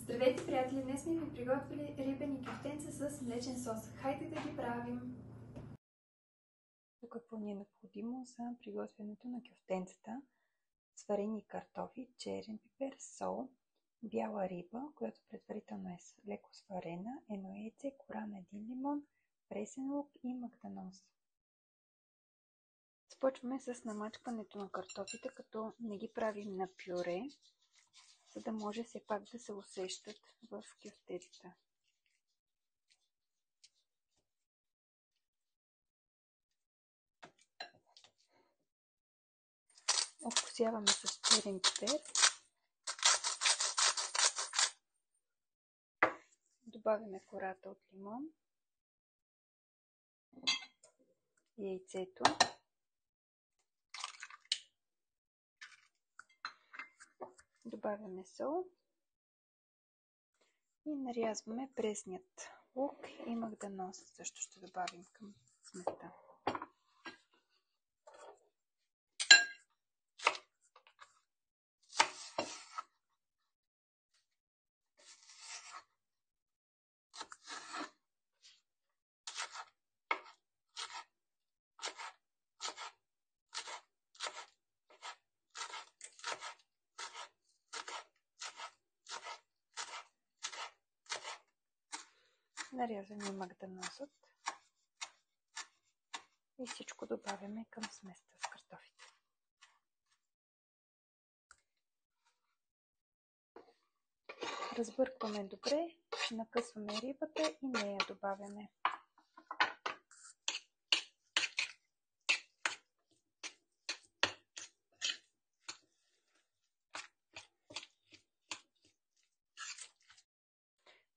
Здравейте, приятели! Днес сме ви приготвили рибени кюфтенца с млечен сос. Хайде да ги правим! Какво ни е необходимо за приготвянето на кюфтенцата? Сварени картофи, черен пипер, сол, бяла риба, която предварително е леко сварена, едно яйце, кора на един лимон, пресен лук и магданоз. Започваме с намачкването на картофите, като не ги правим на пюре, за да може все пак да се усещат в кюфтетата. Обкусяваме с черен пипер. Добавяме кората от лимон, яйцето, добавяме сол и нарязваме пресният лук и магданоз. Също ще добавим към сместа. Нарязваме магданозът и всичко добавяме към сместа с картофите. Разбъркваме добре, накъсваме рибата и нея добавяме.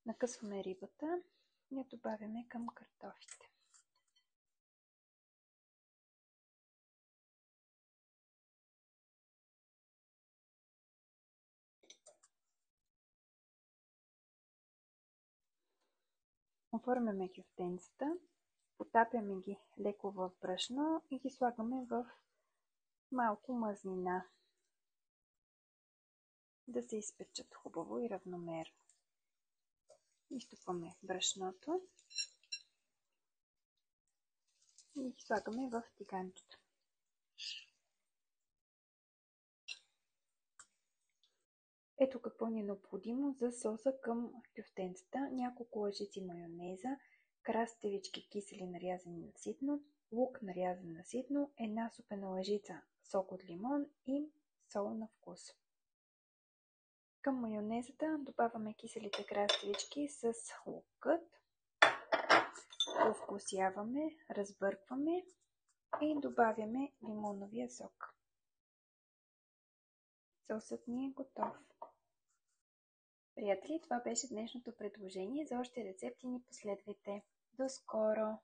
Накъсваме рибата и я добавяме към картофите. Оформяме кюфтенцата, потапяме ги леко в брашно и ги слагаме в малко мазнина, да се изпечат хубаво и равномерно. Изтопваме брашното и ги слагаме в тиганчето. Ето какво ни е необходимо за соса към кюфтенцата. Няколко лъжици майонеза, краставички кисели нарязани на ситно, лук нарязан на ситно, една супена лъжица сок от лимон и сол на вкус. Към майонезата добавяме киселите краставички с лукът, овкусяваме, разбъркваме и добавяме лимоновия сок. Сосът ни е готов. Приятели, това беше днешното предложение. За още рецепти ни последвайте. До скоро!